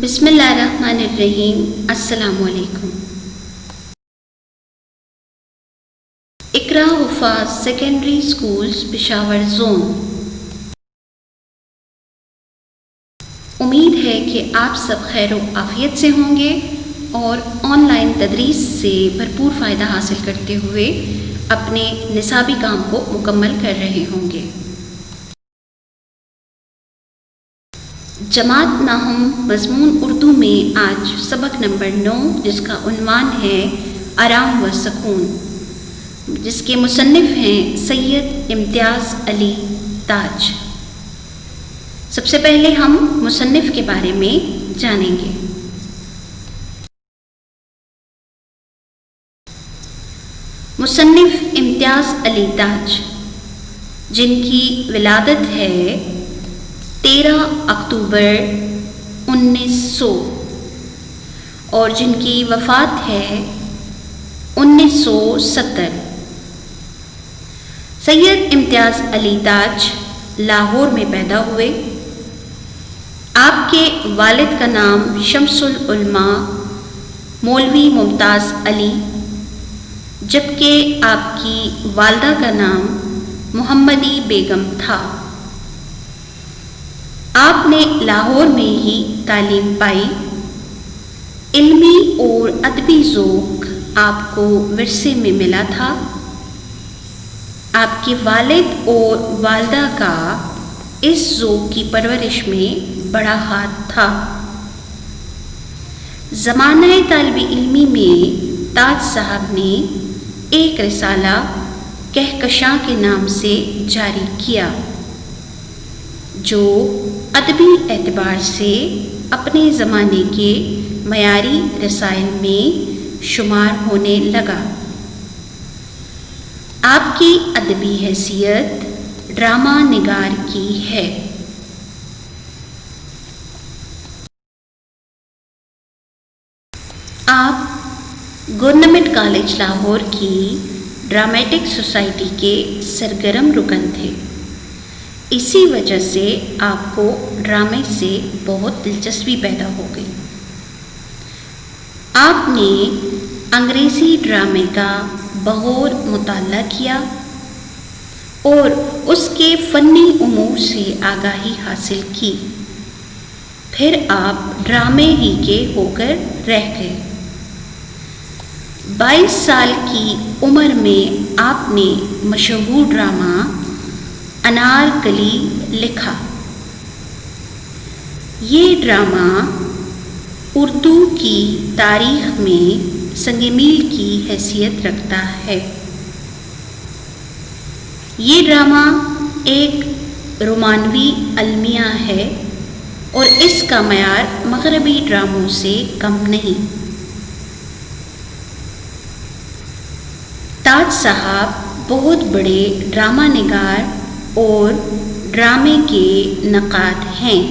بسم اللہ الرحمن الرحیم۔ السلام علیکم۔ اقرا حفاظ سیکنڈری اسکولز پشاور زون، امید ہے کہ آپ سب خیر و عافیت سے ہوں گے اور آن لائن تدریس سے بھرپور فائدہ حاصل کرتے ہوئے اپنے نصابی کام کو مکمل کر رہے ہوں گے۔ جماعت ناہم مضمون اردو میں آج سبق نمبر 9، جس کا عنوان ہے آرام و سکون، جس کے مصنف ہیں سید امتیاز علی تاج۔ سب سے پہلے ہم مصنف کے بارے میں جانیں گے۔ مصنف امتیاز علی تاج، جن کی ولادت ہے 13 اکتوبر 1900 اور جن کی وفات ہے 1970۔ سید امتیاز علی تاج لاہور میں پیدا ہوئے۔ آپ کے والد کا نام شمس العلماء مولوی ممتاز علی، جبکہ آپ کی والدہ کا نام محمدی بیگم تھا۔ آپ نے لاہور میں ہی تعلیم پائی۔ علمی اور ادبی ذوق آپ کو ورثے میں ملا تھا۔ آپ کے والد اور والدہ کا اس ذوق کی پرورش میں بڑا ہاتھ تھا۔ زمانہ طالب علمی میں تاج صاحب نے ایک رسالہ کہکشاں کے نام سے جاری کیا، جو ادبی اعتبار سے اپنے زمانے کے معیاری رسائل میں شمار ہونے لگا۔ آپ کی ادبی حیثیت ڈرامہ نگار کی ہے۔ آپ گورنمنٹ کالج لاہور کی ڈرامیٹک سوسائٹی کے سرگرم رکن تھے۔ اسی وجہ سے آپ کو ڈرامے سے بہت دلچسپی پیدا ہو گئی۔ آپ نے انگریزی ڈرامے کا بغور مطالعہ کیا اور اس کے فنی امور سے آگاہی حاصل کی۔ پھر آپ ڈرامے ہی کے ہو کر رہ گئے۔ 22 سال کی عمر میں آپ نے مشہور ڈرامہ انارکلی لکھا۔ یہ ڈرامہ اردو کی تاریخ میں سنگ میل کی حیثیت رکھتا ہے۔ یہ ڈرامہ ایک رومانوی المیہ ہے اور اس کا معیار مغربی ڈراموں سے کم نہیں۔ تاج صاحب بہت بڑے ڈرامہ نگار اور ڈرامے کے نقاد ہیں۔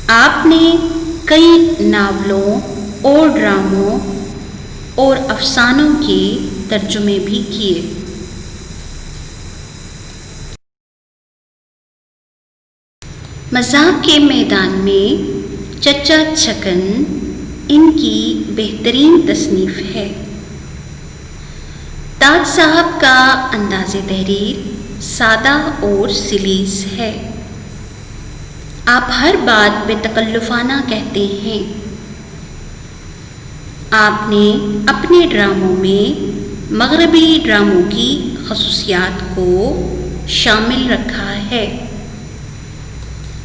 آپ نے کئی ناولوں اور ڈراموں اور افسانوں کے ترجمے بھی کیے۔ مذاق کے میدان میں چچا چھکن ان کی بہترین تصنیف ہے۔ تاج صاحب کا انداز تحریر سادہ اور سلیس ہے۔ آپ ہر بات بے تکلفانہ کہتے ہیں۔ آپ نے اپنے ڈراموں میں مغربی ڈراموں کی خصوصیات کو شامل رکھا ہے۔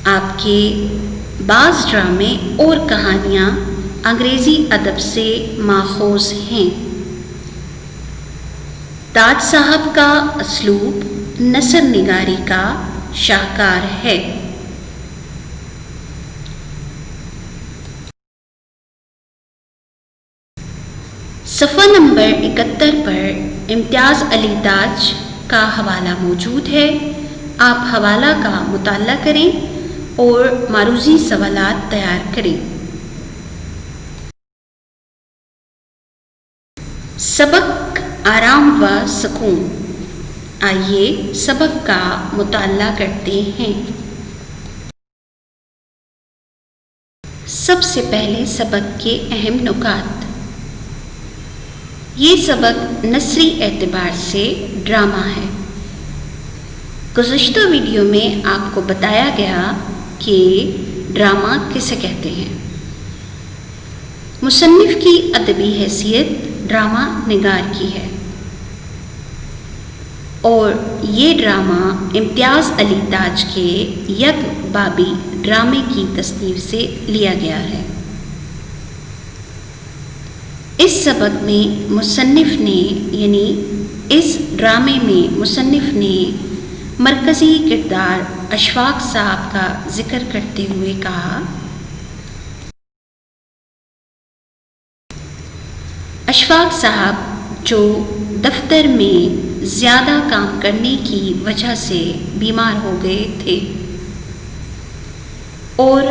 آپ کے بعض ڈرامے اور کہانیاں انگریزی ادب سے ماخوذ ہیں۔ تاج صاحب کا اسلوب نثر نگاری کا شاہکار ہے۔ صفحہ نمبر 71 پر امتیاز علی تاج کا حوالہ موجود ہے۔ آپ حوالہ کا مطالعہ کریں اور معروضی سوالات تیار کریں۔ سبق آرام و سکون، آئیے سبق کا مطالعہ کرتے ہیں۔ سب سے پہلے سبق کے اہم نکات۔ یہ سبق نثری اعتبار سے ڈرامہ ہے۔ گزشتہ ویڈیو میں آپ کو بتایا گیا کہ ڈرامہ کسے کہتے ہیں۔ مصنف کی ادبی حیثیت ڈرامہ نگار کی ہے اور یہ ڈرامہ امتیاز علی تاج کے یک بابی ڈرامے کی تصنیف سے لیا گیا ہے۔ اس سبق میں مصنف نے اس ڈرامے میں مصنف نے مرکزی کردار اشفاق صاحب کا ذکر کرتے ہوئے کہا، اشفاق صاحب جو دفتر میں زیادہ کام کرنے کی وجہ سے بیمار ہو گئے تھے اور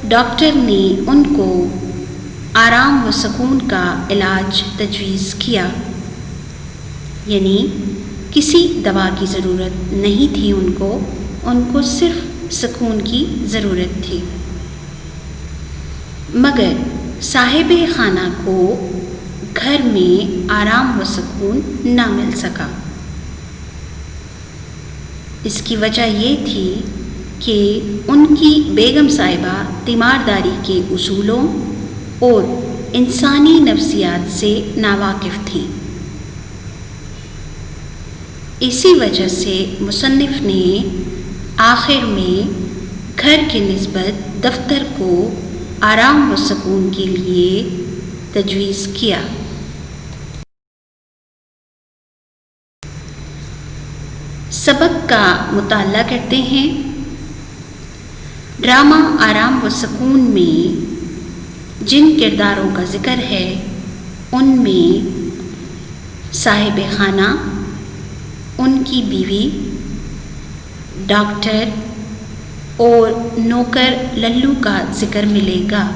ڈاکٹر نے ان کو آرام و سکون کا علاج تجویز کیا، یعنی کسی دوا کی ضرورت نہیں تھی ان کو صرف سکون کی ضرورت تھی، مگر صاحب خانہ کو گھر میں آرام و سکون نہ مل سکا۔ اس کی وجہ یہ تھی کہ ان کی بیگم صاحبہ تیمارداری کے اصولوں اور انسانی نفسیات سے ناواقف تھیں۔ اسی وجہ سے مصنف نے آخر میں گھر کے نسبت دفتر کو آرام و سکون کے لیے تجویز کیا۔ سبق کا مطالعہ کرتے ہیں۔ ڈرامہ آرام و سکون میں جن کرداروں کا ذکر ہے ان میں صاحب خانہ، ان کی بیوی، ڈاکٹر اور نوکر للو کا ذکر ملے گا۔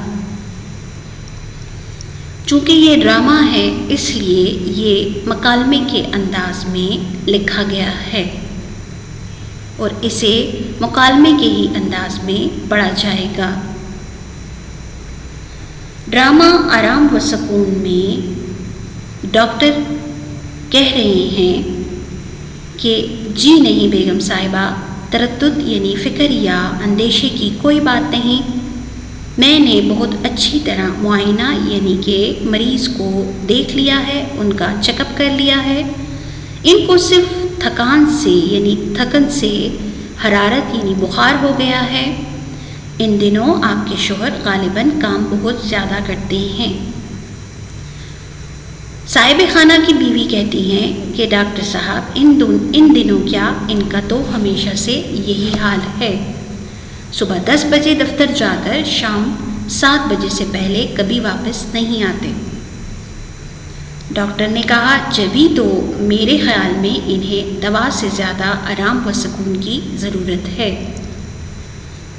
چونکہ یہ ڈرامہ ہے اس لیے یہ مکالمے کے انداز میں لکھا گیا ہے اور اسے مکالمے کے ہی انداز میں پڑھا جائے گا۔ ڈرامہ آرام و سکون میں ڈاکٹر کہہ رہے ہیں کہ جی نہیں بیگم صاحبہ، تردد یعنی فکر یا اندیشے کی کوئی بات نہیں، میں نے بہت اچھی طرح معائنہ یعنی کہ مریض کو دیکھ لیا ہے، ان کا چیک اپ کر لیا ہے، ان کو صرف تھکن سے حرارت یعنی بخار ہو گیا ہے۔ ان دنوں آپ کے شوہر غالباً کام بہت زیادہ کرتے ہیں۔ صاحب خانہ کی بیوی کہتی ہیں کہ ڈاکٹر صاحب ان دنوں کیا، ان کا تو ہمیشہ سے یہی حال ہے، صبح 10 بجے دفتر جا کر شام 7 بجے سے پہلے کبھی واپس نہیں آتے۔ ڈاکٹر نے کہا، جبھی تو میرے خیال میں انہیں دوا سے زیادہ آرام و سکون کی ضرورت ہے۔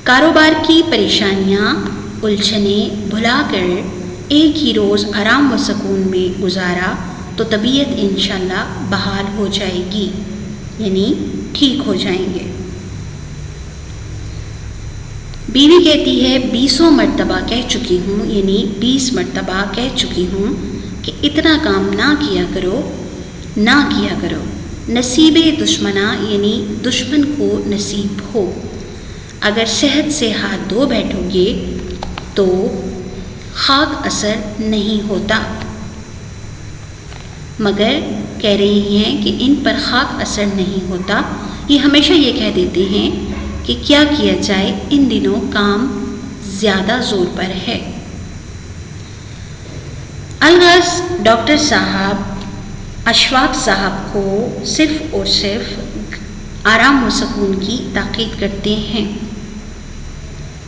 کاروبار کی پریشانیاں الجھنیں بھلا کر ایک ہی روز آرام و سکون میں گزارا تو طبیعت انشاءاللہ بحال ہو جائے گی، یعنی ٹھیک ہو جائیں گے۔ بیوی کہتی ہے، 20 مرتبہ کہہ چکی ہوں، یعنی 20 مرتبہ کہہ چکی ہوں کہ اتنا کام نہ کیا کرو، نصیب دشمنا یعنی دشمن کو نصیب ہو، اگر صحت سے ہاتھ دھو بیٹھو گے تو خاک اثر نہیں ہوتا، مگر کہہ رہی ہیں کہ ان پر خاک اثر نہیں ہوتا، یہ ہمیشہ یہ کہہ دیتے ہیں کہ کیا کیا جائے، ان دنوں کام زیادہ زور پر ہے۔ الغرض ڈاکٹر صاحب اشفاق صاحب کو صرف اور صرف آرام و سکون کی تاکید کرتے ہیں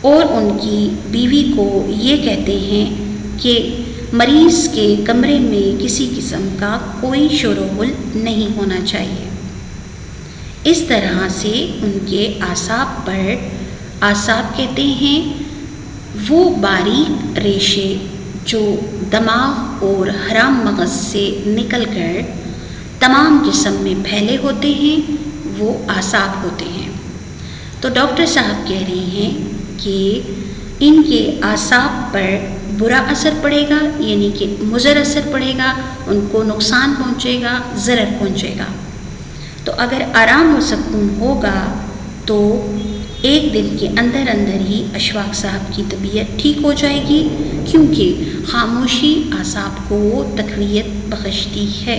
اور ان کی بیوی کو یہ کہتے ہیں کہ مریض کے کمرے میں کسی قسم کا کوئی شور و غل نہیں ہونا چاہیے۔ اس طرح سے ان کے اعصاب کہتے ہیں وہ باریک ریشے جو دماغ اور حرام مغز سے نکل کر تمام جسم میں پھیلے ہوتے ہیں، وہ اعصاب ہوتے ہیں۔ تو ڈاکٹر صاحب کہہ رہے ہیں کہ ان کے اعصاب پر برا اثر پڑے گا، یعنی کہ مضر اثر پڑے گا، ان کو نقصان پہنچے گا، ضرر پہنچے گا۔ تو اگر آرام و سکون ہوگا تو ایک دن کے اندر ہی اشفاق صاحب کی طبیعت ٹھیک ہو جائے گی، کیونکہ خاموشی اعصاب کو تقویت بخشتی ہے۔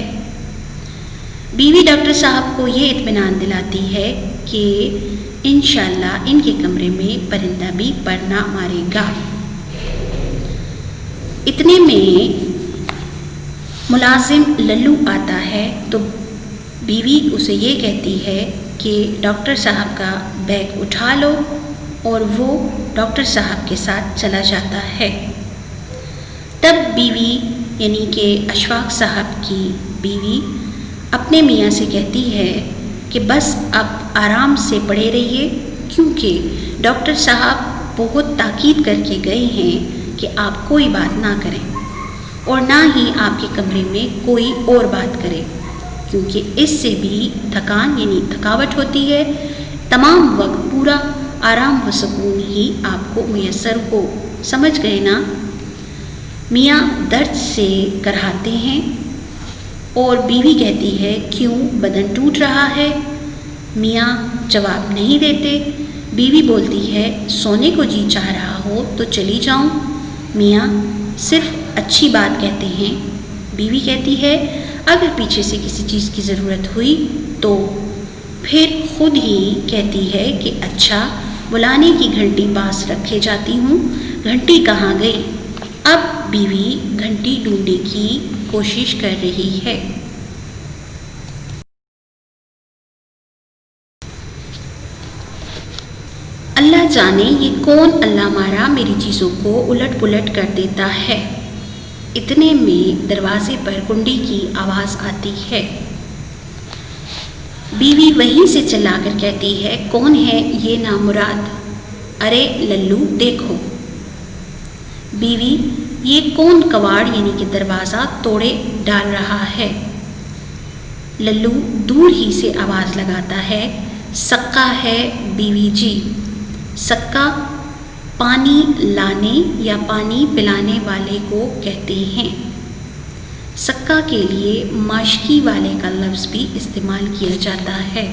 بیوی ڈاکٹر صاحب کو یہ اطمینان دلاتی ہے کہ انشاءاللہ ان کے کمرے میں پرندہ بھی پر نہ مارے گا۔ اتنے میں ملازم للو آتا ہے تو بیوی اسے یہ کہتی ہے کہ ڈاکٹر صاحب کا بیگ اٹھا لو، اور وہ ڈاکٹر صاحب کے ساتھ چلا جاتا ہے۔ تب بیوی یعنی کہ اشفاق صاحب کی بیوی اپنے میاں سے کہتی ہے کہ بس اب آرام سے پڑے رہیے، کیونکہ ڈاکٹر صاحب بہت تاکید کر کے گئے ہیں کہ آپ کوئی بات نہ کریں اور نہ ہی آپ کے کمرے میں کوئی اور بات کرے، کیونکہ اس سے بھی تھکان یعنی تھکاوٹ ہوتی ہے۔ تمام وقت پورا آرام و سکون ہی آپ کو میسر ہو، سمجھ گئے نا؟ میاں درد سے کرہاتے ہیں اور بیوی کہتی ہے کیوں بدن ٹوٹ رہا ہے؟ میاں جواب نہیں دیتے۔ بیوی بولتی ہے سونے کو جی چاہ رہا ہو تو چلی جاؤں۔ میاں صرف اچھی بات کہتے ہیں۔ بیوی کہتی ہے اگر پیچھے سے کسی چیز کی ضرورت ہوئی تو پھر خود ہی کہتی ہے کہ اچھا بلانے کی گھنٹی پاس رکھے جاتی ہوں، گھنٹی کہاں گئی؟ اب بیوی گھنٹی ڈھونڈنے کی کوشش کر رہی ہے۔ اللہ جانے یہ کون اللہ مارا میری چیزوں کو الٹ پلٹ کر دیتا ہے۔ اتنے میں دروازے پر کنڈی کی آواز آتی ہے۔ بیوی وہیں سے چلا کر کہتی ہے کون ہے یہ نامراد؟ ارے للو دیکھو۔ بیوی یہ کون کواڑ یعنی کہ دروازہ توڑے ڈال رہا ہے؟ للو دور ہی سے آواز لگاتا ہے سکا ہے بیوی جی۔ سکا پانی لانے یا پانی پلانے والے کو کہتے ہیں۔ سکا کے لیے ماشکی والے کا لفظ بھی استعمال کیا جاتا ہے۔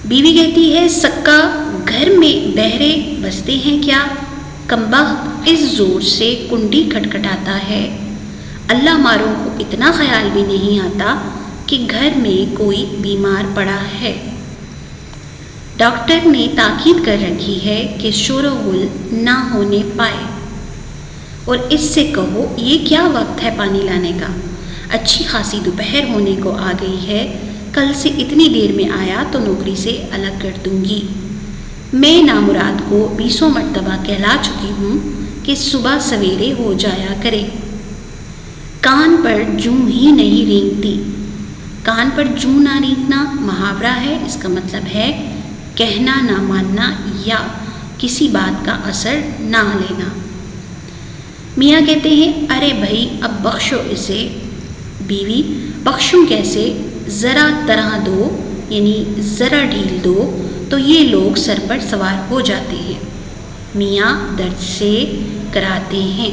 بیوی کہتی ہے سکا گھر میں بہرے بستے ہیں کیا؟ کمبخت اس زور سے کنڈی کھٹکھٹاتا ہے، اللہ ماروں کو اتنا خیال بھی نہیں آتا کہ گھر میں کوئی بیمار پڑا ہے۔ ڈاکٹر نے تاکید کر رکھی ہے کہ شور و غل نہ ہونے پائے، اور اس سے کہو یہ کیا وقت ہے پانی لانے کا؟ اچھی خاصی دوپہر ہونے کو آ گئی ہے، کل سے اتنی دیر میں آیا تو نوکری سے الگ کر دوں گی۔ میں نامراد کو 20 مرتبہ کہلا چکی ہوں کہ صبح سویرے ہو جایا کرے۔ کان پر جوں ہی نہیں رینگتی۔ کان پر جوں نہ رینگنا محاورہ ہے، اس کا مطلب ہے کہنا نہ ماننا یا کسی بات کا اثر نہ لینا۔ میاں کہتے ہیں ارے بھائی اب بخشو اسے۔ بیوی بخشوں کیسے؟ ذرا طرح دو یعنی ذرا ڈھیل دو تو یہ لوگ سر پر سوار ہو جاتے ہیں۔ میاں درد سے کراتے ہیں۔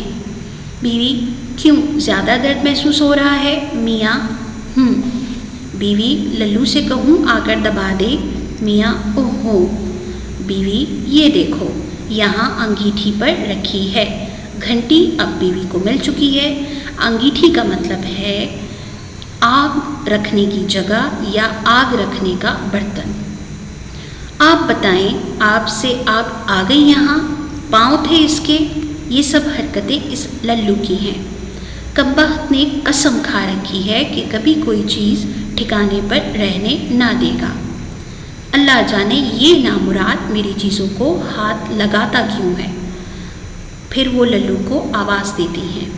بیوی کیوں زیادہ درد محسوس ہو رہا ہے؟ میاں بیوی للو سے کہوں آ کر دبا دے؟ میاں اوہو۔ بیوی یہ دیکھو یہاں انگیٹھی پر رکھی ہے۔ گھنٹی اب بیوی کو مل چکی ہے۔ انگیٹھی کا مطلب ہے آگ رکھنے کی جگہ یا آگ رکھنے کا برتن۔ آپ بتائیں آپ سے آگ آ گئی یہاں؟ پاؤں تھے اس کے؟ یہ سب حرکتیں اس للو کی ہیں۔ کمبخت نے قسم کھا رکھی ہے کہ کبھی کوئی چیز ٹھکانے پر رہنے نہ دے گا۔ اللہ جانے یہ نامراد میری چیزوں کو ہاتھ لگاتا کیوں ہے؟ پھر وہ للو کو آواز دیتی ہیں۔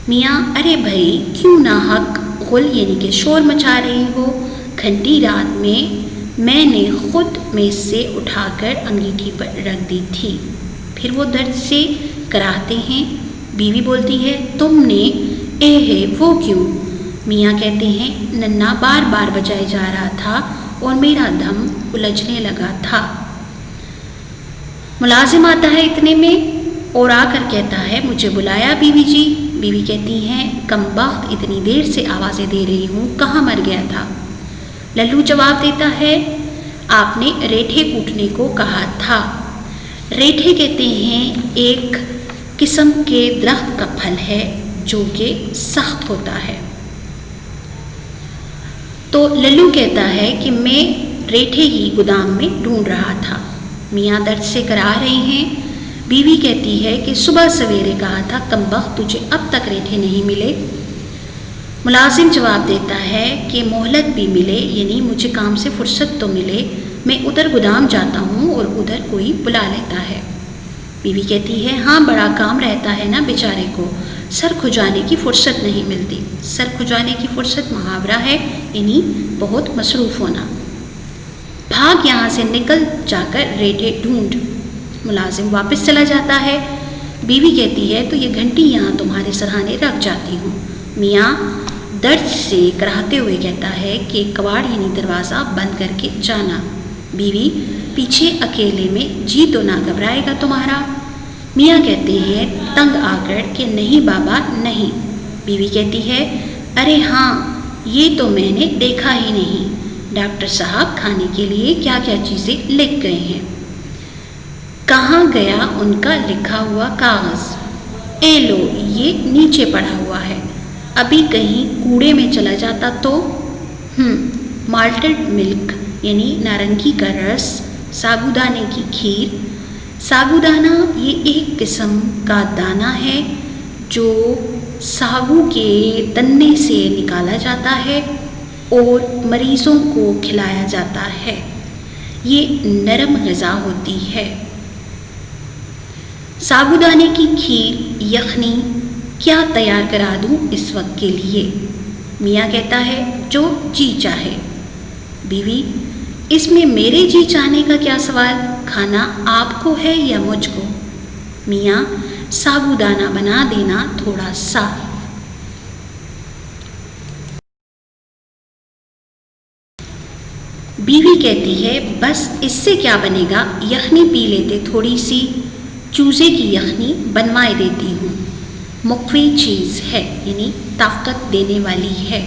میاں ارے بھائی کیوں ناحق غل یعنی کہ شور مچا رہی ہو؟ گھنٹی رات میں نے خود میز سے اٹھا کر انگیٹھی پر رکھ دی تھی۔ پھر وہ درد سے کراہتے ہیں۔ بیوی بولتی ہے تم نے اے ہے وہ کیوں؟ میاں کہتے ہیں ننا بار بار بجائے جا رہا تھا اور میرا دم الجھنے لگا تھا۔ ملازم آتا ہے اتنے میں اور آ کر کہتا ہے مجھے بلایا بیوی جی؟ بیوی کہتی ہیں کم بخت اتنی دیر سے آوازیں دے رہی ہوں، کہاں مر گیا تھا؟ للو جواب دیتا ہے آپ نے ریٹھے کوٹنے کو کہا تھا۔ ریٹھے کہتے ہیں ایک قسم کے درخت کا پھل ہے جو کہ سخت ہوتا ہے۔ تو للو کہتا ہے کہ میں ریٹھے ہی گودام میں ڈھونڈ رہا تھا۔ میاں درد سے کرا رہے ہیں۔ بیوی کہتی ہے کہ صبح سویرے کہا تھا کمبخت تجھے اب تک ریٹھے نہیں ملے۔ ملازم جواب دیتا ہے کہ مہلت بھی ملے، یعنی مجھے کام سے فرصت تو ملے، میں ادھر گودام جاتا ہوں اور ادھر کوئی بلا لیتا ہے۔ بیوی کہتی ہے ہاں بڑا کام رہتا ہے نا بیچارے کو، سر کھجانے کی فرصت نہیں ملتی۔ سر کھجانے کی فرصت محاورہ ہے، یعنی بہت مصروف ہونا۔ بھاگ یہاں سے، نکل جا کر ریٹھے ڈھونڈ۔ ملازم واپس چلا جاتا ہے۔ بیوی کہتی ہے تو یہ گھنٹی یہاں تمہارے سرہانے رکھ جاتی ہوں۔ میاں درد سے کراہتے ہوئے کہتا ہے کہ کواڑ یعنی دروازہ بند کر کے جانا۔ بیوی پیچھے اکیلے میں جی تو نہ گھبرائے گا تمہارا؟ میاں کہتے ہیں تنگ آ کر کہ نہیں بابا نہیں۔ بیوی کہتی ہے ارے ہاں یہ تو میں نے دیکھا ہی نہیں، ڈاکٹر صاحب کھانے کے لیے کیا کیا چیزیں لکھ گئے ہیں، کہاں گیا ان کا لکھا ہوا کاغذ؟ اے لو یہ نیچے پڑا ہوا ہے، ابھی کہیں کوڑے میں چلا جاتا تو؟ مالٹڈ ملک یعنی نارنگی کا رس، سابودانے کی کھیر۔ سابودانہ یہ ایک قسم کا دانہ ہے جو ساگو کے تنے سے نکالا جاتا ہے اور مریضوں کو کھلایا جاتا ہے۔ یہ نرم غذا ہوتی ہے۔ سابودانے کی کھیر یخنی کیا تیار کرا دوں اس وقت کے لیے؟ میاں کہتا ہے جو جی چاہے۔ بیوی اس میں میرے جی چاہنے کا کیا سوال، کھانا آپ کو ہے یا مجھ کو؟ میاں سابودانہ بنا دینا تھوڑا سا۔ بیوی کہتی ہے بس اس سے کیا بنے گا، یخنی پی لیتے تھوڑی سی، چوزے کی یخنی بنوائے دیتی ہوں، مقوی چیز ہے یعنی طاقت دینے والی ہے،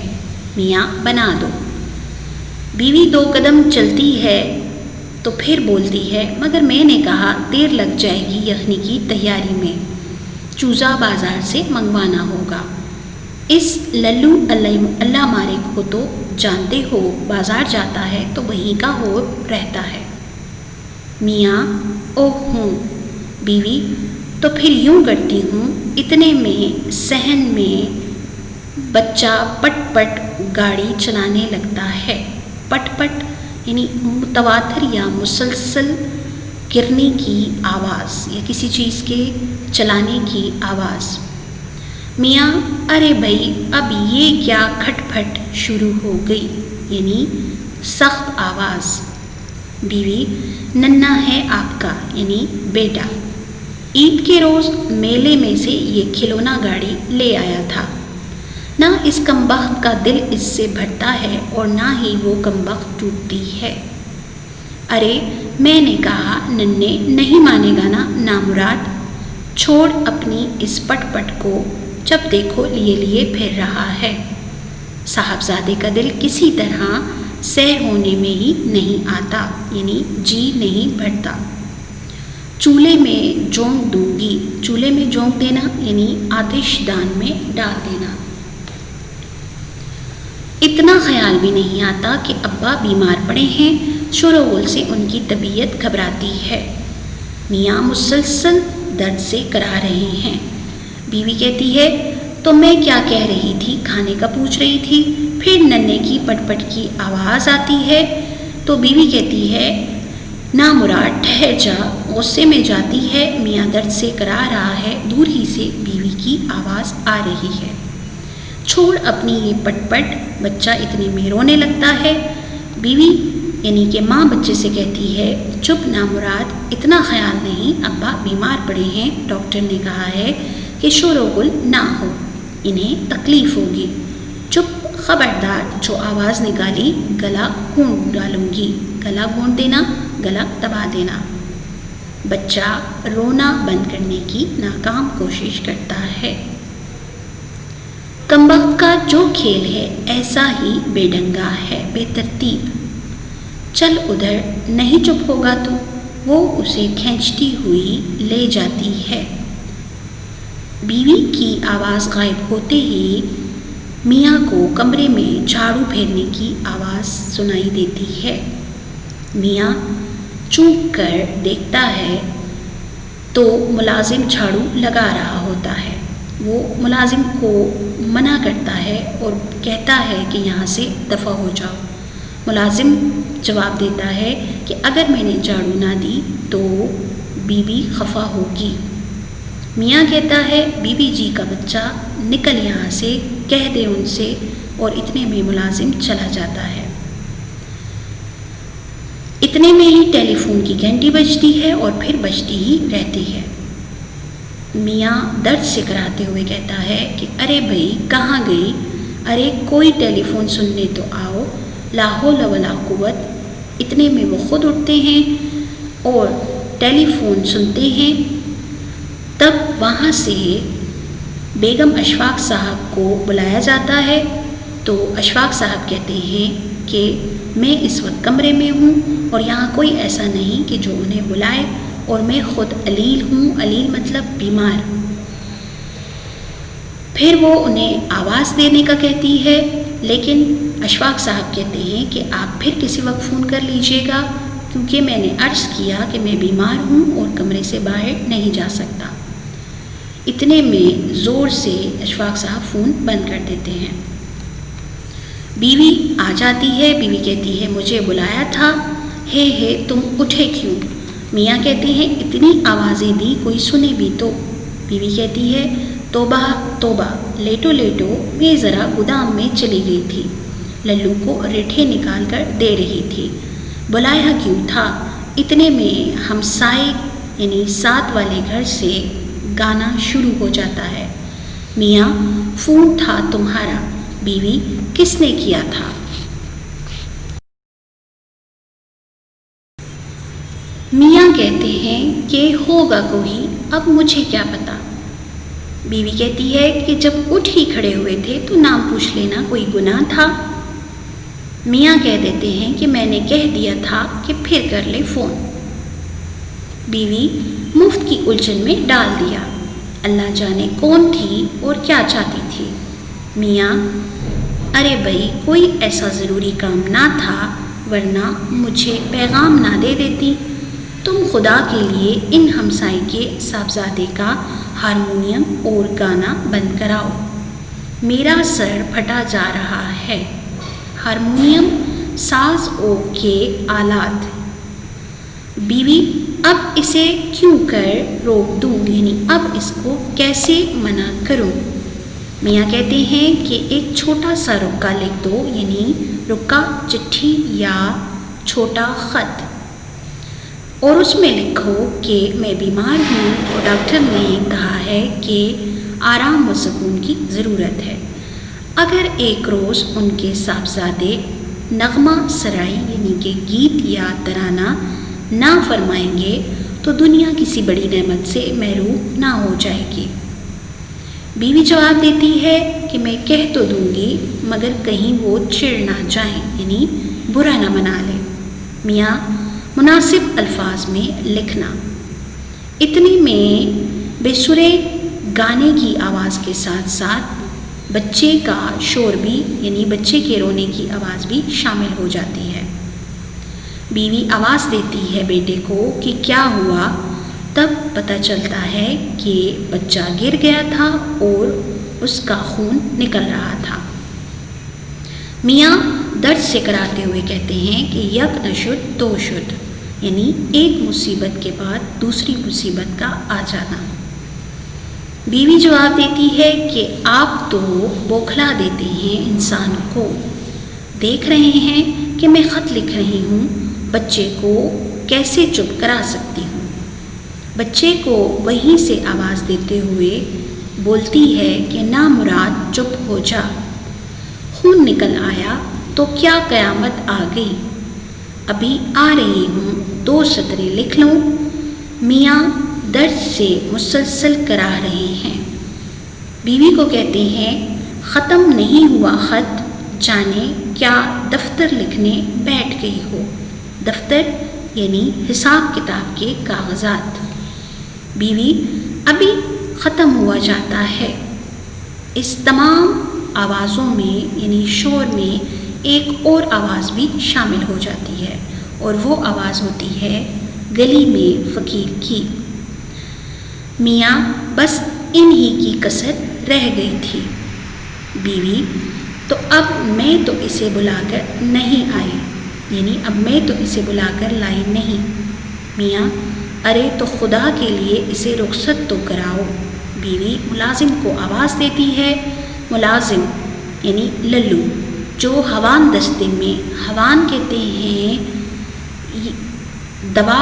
میاں بنا دو۔ بیوی 2 قدم چلتی ہے تو پھر بولتی ہے مگر میں نے کہا دیر لگ جائے گی یخنی کی تیاری میں، چوزا بازار سے منگوانا ہوگا۔ اس للو اللہ مارے کو تو جانتے ہو، بازار جاتا ہے تو وہیں کا ہو رہتا ہے۔ میاں اوہ ہوں۔ بیوی تو پھر یوں کرتی ہوں، اتنے میں صحن میں بچہ پٹ پٹ گاڑی چلانے لگتا ہے۔ پٹ پٹ یعنی متواتر یا مسلسل گرنے کی آواز یا کسی چیز کے چلانے کی آواز۔ میاں ارے بھائی اب یہ کیا کھٹ پھٹ شروع ہو گئی، یعنی سخت آواز۔ بیوی ننھا ہے آپ کا یعنی بیٹا، عید کے روز میلے میں سے یہ کھلونا گاڑی لے آیا تھا، نہ اس کمبخت کا دل اس سے بھرتا ہے اور نہ ہی وہ کمبخت ٹوٹتی ہے۔ ارے میں نے کہا ننھے نہیں مانے گا نا نامراد، چھوڑ اپنی اس پٹ پٹ کو، جب دیکھو لیے لیے پھر رہا ہے۔ صاحبزادے کا دل کسی طرح سیر ہونے میں ہی نہیں آتا، یعنی جی نہیں بھرتا۔ چولہے میں جونک دوں گی، چولہے میں جونک دینا یعنی آتش دان میں ڈال دینا۔ اتنا خیال بھی نہیں آتا کہ ابا بیمار پڑے ہیں، شور و غل سے ان کی طبیعت گھبراتی ہے۔ میاں مسلسل درد سے کرا رہے ہیں۔ بیوی کہتی ہے تو میں کیا کہہ رہی تھی، کھانے کا پوچھ رہی تھی، پھر ننھے کی پٹ پٹ کی آواز آتی ہے تو بیوی کہتی ہے نامراد ٹھہر جا، غصے میں جاتی ہے۔ میاں درد سے کرا رہا ہے، دور ہی سے بیوی کی آواز آ رہی ہے چھوڑ اپنی یہ پٹ پٹ، بچہ اتنے میں رونے لگتا ہے۔ بیوی یعنی کہ ماں بچے سے کہتی ہے چپ نامراد، اتنا خیال نہیں، ابا بیمار پڑے ہیں، ڈاکٹر نے کہا ہے کہ شور و غل نہ ہو، انہیں تکلیف ہوگی، چپ خبردار، جو آواز نکالی گلا گھونٹ ڈالوں گی، گلا گھونٹ دینا، گلا دبا دینا۔ بچہ رونا بند کرنے کی ناکام کوشش کرتا ہے۔ کمبخت کا جو کھیل ہے ایسا ہی بے ڈنگا ہے، بے ترتیب۔ چل ادھر، نہیں چپ ہوگا تو وہ اسے کھینچتی ہوئی لے جاتی ہے۔ بیوی کی آواز غائب ہوتے ہی میاں کو کمرے میں جھاڑو پھیرنے کی آواز سنائی دیتی ہے۔ میاں چونک کر دیکھتا ہے تو ملازم جھاڑو لگا رہا ہوتا ہے۔ وہ ملازم کو منع کرتا ہے اور کہتا ہے کہ یہاں سے دفع ہو جاؤ۔ ملازم جواب دیتا ہے کہ اگر میں نے جھاڑو نہ دی تو بیوی خفا ہوگی۔ میاں کہتا ہے بیوی جی کا بچہ، نکل یہاں سے، کہہ دے ان سے، اور اتنے میں ملازم چلا جاتا ہے۔ اتنے میں ہی ٹیلی فون کی گھنٹی بجتی ہے اور پھر بجتی ہی رہتی ہے۔ میاں درد سے کراتے ہوئے کہتا ہے کہ ارے بھائی کہاں گئی؟ ارے کوئی ٹیلی فون سننے تو آؤ، لا حول ولا قوت۔ اتنے میں وہ خود اٹھتے ہیں اور ٹیلی فون سنتے ہیں۔ تب وہاں سے بیگم اشفاق صاحب کو بلایا جاتا ہے تو اشفاق صاحب کہتے ہیں کہ میں اس وقت کمرے میں ہوں اور یہاں کوئی ایسا نہیں کہ جو انہیں بلائے، اور میں خود علیل ہوں۔ علیل مطلب بیمار۔ پھر وہ انہیں آواز دینے کا کہتی ہے، لیکن اشفاق صاحب کہتے ہیں کہ آپ پھر کسی وقت فون کر لیجئے گا، کیونکہ میں نے عرض کیا کہ میں بیمار ہوں اور کمرے سے باہر نہیں جا سکتا۔ اتنے میں زور سے اشفاق صاحب فون بند کر دیتے ہیں۔ بیوی آ جاتی ہے۔ بیوی کہتی ہے مجھے بلایا تھا، ہے تم اٹھے کیوں؟ میاں کہتے ہیں اتنی آوازیں دی کوئی سنے بھی تو۔ بیوی کہتی ہے توبہ توبہ، لیٹو لیٹو میں ذرا گودام میں چلی گئی تھی، للو کو ریٹھے نکال کر دے رہی تھی، بلایا کیوں تھا؟ اتنے میں ہمسائے یعنی ساتھ والے گھر سے گانا شروع ہو جاتا ہے۔ میاں فون تھا تمہارا؟ بیوی کس نے کیا تھا؟ میاں کہتے ہیں کہ ہوگا کوئی، اب مجھے کیا پتا۔ بیوی کہتی ہے کہ جب اٹھ ہی کھڑے ہوئے تھے تو نام پوچھ لینا کوئی گناہ تھا؟ میاں کہہ دیتے ہیں کہ میں نے کہہ دیا تھا کہ پھر کر لے فون۔ بیوی مفت کی الجھن میں ڈال دیا، اللہ جانے کون تھی اور کیا چاہتی تھی۔ میاں ارے بھائی کوئی ایسا ضروری کام نہ تھا، ورنہ مجھے پیغام نہ دے دیتی۔ تم خدا کے لیے ان ہمسائے کے صاحبزادے کا ہارمونیم اور گانا بند کراؤ، میرا سر پھٹا جا رہا ہے۔ ہارمونیم ساز او کے آلات۔ بیوی اب اسے کیوں کر روک دوں، یعنی اب اس کو کیسے منع کروں؟ میاں کہتے ہیں کہ ایک چھوٹا سا رکا لکھ دو، یعنی رکا چٹھی یا چھوٹا خط، اور اس میں لکھو کہ میں بیمار ہوں اور ڈاکٹر نے کہا ہے کہ آرام و سکون کی ضرورت ہے۔ اگر ایک روز ان کے صاحبزادے نغمہ سرائی یعنی کہ گیت یا ترانہ نہ فرمائیں گے تو دنیا کسی بڑی نعمت سے محروم نہ ہو جائے گی۔ بیوی جواب دیتی ہے کہ میں کہہ تو دوں گی مگر کہیں وہ چڑ نہ جائیں، یعنی برا نہ منا لے۔ میاں مناسب الفاظ میں لکھنا۔ اتنی میں بے سرے گانے کی آواز کے ساتھ ساتھ بچے کا شور بھی یعنی بچے کے رونے کی آواز بھی شامل ہو جاتی ہے۔ بیوی آواز دیتی ہے بیٹے کو کہ کیا ہوا، تب پتہ چلتا ہے کہ بچہ گر گیا تھا اور اس کا خون نکل رہا تھا۔ میاں درد سے کراتے ہوئے کہتے ہیں کہ یک نہ شد دو شد، یعنی ایک مصیبت کے بعد دوسری مصیبت کا آ جانا۔ بیوی جواب دیتی ہے کہ آپ تو بوکھلا دیتے ہیں انسان کو، دیکھ رہے ہیں کہ میں خط لکھ رہی ہوں، بچے کو کیسے چپ کرا سکتی ہوں؟ بچے کو وہیں سے آواز دیتے ہوئے بولتی ہے کہ نامراد چپ ہو جا، خون نکل آیا تو کیا قیامت آ گئی؟ ابھی آ رہی ہوں، 2 سطریں لکھ لوں۔ میاں درد سے مسلسل کرا رہے ہیں۔ بیوی کو کہتے ہیں ختم نہیں ہوا خط، جانے کیا دفتر لکھنے بیٹھ گئی ہو۔ دفتر یعنی حساب کتاب کے کاغذات۔ بیوی ابھی ختم ہوا جاتا ہے۔ اس تمام آوازوں میں یعنی شور میں ایک اور آواز بھی شامل ہو جاتی ہے، اور وہ آواز ہوتی ہے گلی میں فقیر کی۔ میاں بس انہی کی کسر رہ گئی تھی۔ بیوی تو اب میں تو اسے بلا کر نہیں آئی، یعنی اب میں تو اسے بلا کر لائی نہیں۔ میاں ارے تو خدا کے لیے اسے رخصت تو کراؤ۔ بیوی ملازم کو آواز دیتی ہے۔ ملازم یعنی للو، جو ہوان دستے میں ہوان کہتے ہیں دوا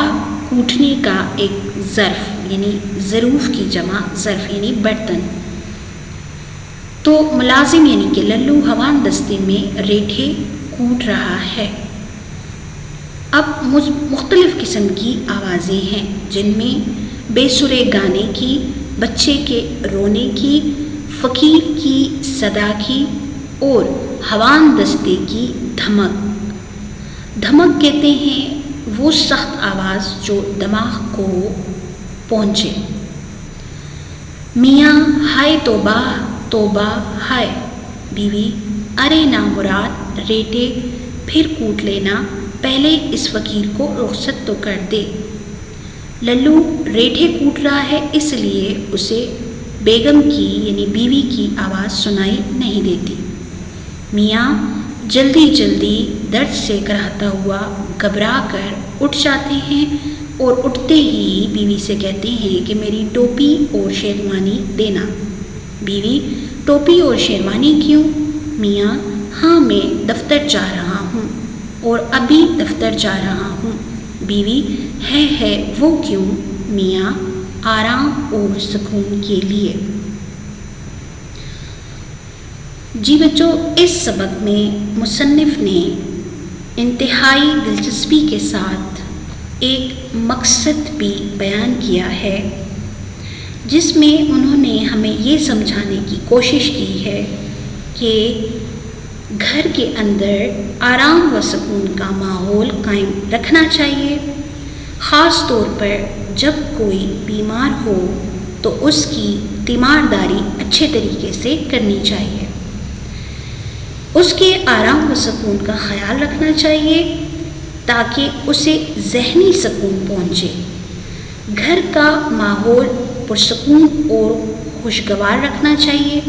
کوٹنے کا ایک ظرف، یعنی ظروف کی جمع ظرف یعنی برتن۔ تو ملازم یعنی کہ للو ہوان دستے میں ریٹھے کوٹ رہا ہے۔ اب مختلف قسم کی آوازیں ہیں، جن میں بے سرے گانے کی، بچے کے رونے کی، فقیر کی صدا کی، اور ہوان دستے کی دھمک۔ دھمک کہتے ہیں وہ سخت آواز جو دماغ کو پہنچے۔ میاں ہائے توبہ توبہ ہائے۔ بیوی ارے نامراد ریٹے پھر کوٹ لینا، پہلے اس فقیر کو رخصت تو کر دے۔ للو ریٹھے کوٹ رہا ہے، اس لیے اسے بیگم کی یعنی بیوی کی آواز سنائی نہیں دیتی۔ میاں جلدی جلدی درد سے کراہتا ہوا گھبرا کر اٹھ جاتے ہیں، اور اٹھتے ہی بیوی سے کہتے ہیں کہ میری ٹوپی اور شیروانی دینا۔ بیوی ٹوپی اور شیروانی کیوں؟ میاں ہاں میں دفتر جا رہا ہوں، اور ابھی دفتر جا رہا ہوں۔ بیوی ہے وہ کیوں؟ میاں آرام اور سکون کے لیے۔ جی بچوں، اس سبق میں مصنف نے انتہائی دلچسپی کے ساتھ ایک مقصد بھی بیان کیا ہے، جس میں انہوں نے ہمیں یہ سمجھانے کی کوشش کی ہے کہ گھر کے اندر آرام و سکون کا ماحول قائم رکھنا چاہیے۔ خاص طور پر جب کوئی بیمار ہو تو اس کی تیمارداری اچھے طریقے سے کرنی چاہیے، اس کے آرام و سکون کا خیال رکھنا چاہیے تاکہ اسے ذہنی سکون پہنچے۔ گھر کا ماحول پرسکون اور خوشگوار رکھنا چاہیے۔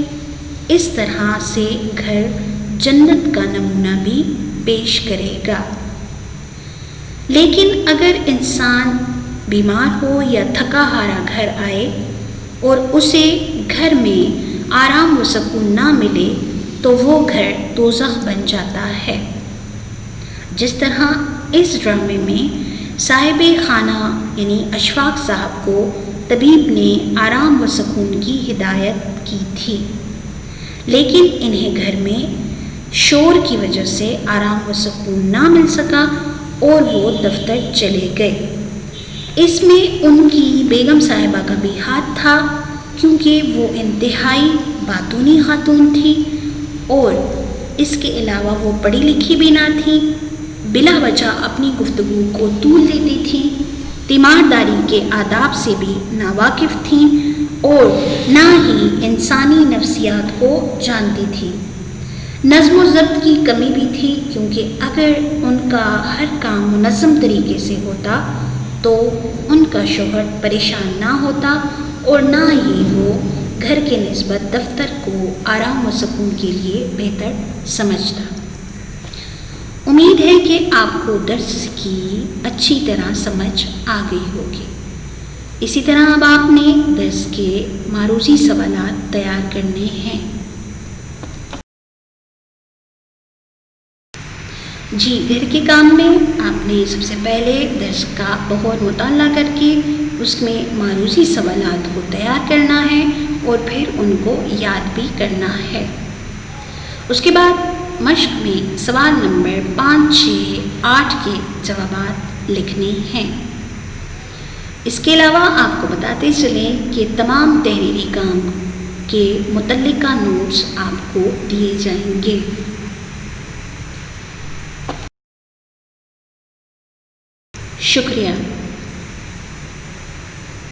اس طرح سے گھر جنت کا نمونہ بھی پیش کرے گا۔ لیکن اگر انسان بیمار ہو یا تھکا ہارا گھر آئے اور اسے گھر میں آرام و سکون نہ ملے تو وہ گھر دوزخ بن جاتا ہے۔ جس طرح اس ڈرامے میں صاحب خانہ یعنی اشفاق صاحب کو طبیب نے آرام و سکون کی ہدایت کی تھی، لیکن انہیں گھر میں شور کی وجہ سے آرام و سکون نہ مل سکا اور وہ دفتر چلے گئے۔ اس میں ان کی بیگم صاحبہ کا بھی ہاتھ تھا، کیونکہ وہ انتہائی باتونی خاتون تھی، اور اس کے علاوہ وہ پڑھی لکھی بھی نہ تھی، بلا وجہ اپنی گفتگو کو طول دیتی تھیں، تیمارداری کے آداب سے بھی ناواقف تھیں، اور نہ ہی انسانی نفسیات کو جانتی تھیں۔ نظم و ضبط کی کمی بھی تھی، کیونکہ اگر ان کا ہر کام منظم طریقے سے ہوتا تو ان کا شوہر پریشان نہ ہوتا، اور نہ ہی وہ گھر کے نسبت دفتر کو آرام و سکون کے لیے بہتر سمجھتا۔ امید ہے کہ آپ کو درس کی اچھی طرح سمجھ آ گئی ہوگی۔ اسی طرح اب آپ نے درس کے معروضی سوالات تیار کرنے ہیں۔ جی، گھر کے کام میں آپ نے سب سے پہلے درس کا بہت مطالعہ کر کے اس میں معروضی سوالات کو تیار کرنا ہے، اور پھر ان کو یاد بھی کرنا ہے۔ اس کے بعد مشق میں سوال نمبر 5، 6، 8 کے جوابات لکھنے ہیں۔ اس کے علاوہ آپ کو بتاتے چلیں کہ تمام تحریری کام کے متعلقہ نوٹس آپ کو دیے جائیں گے۔ شکریہ۔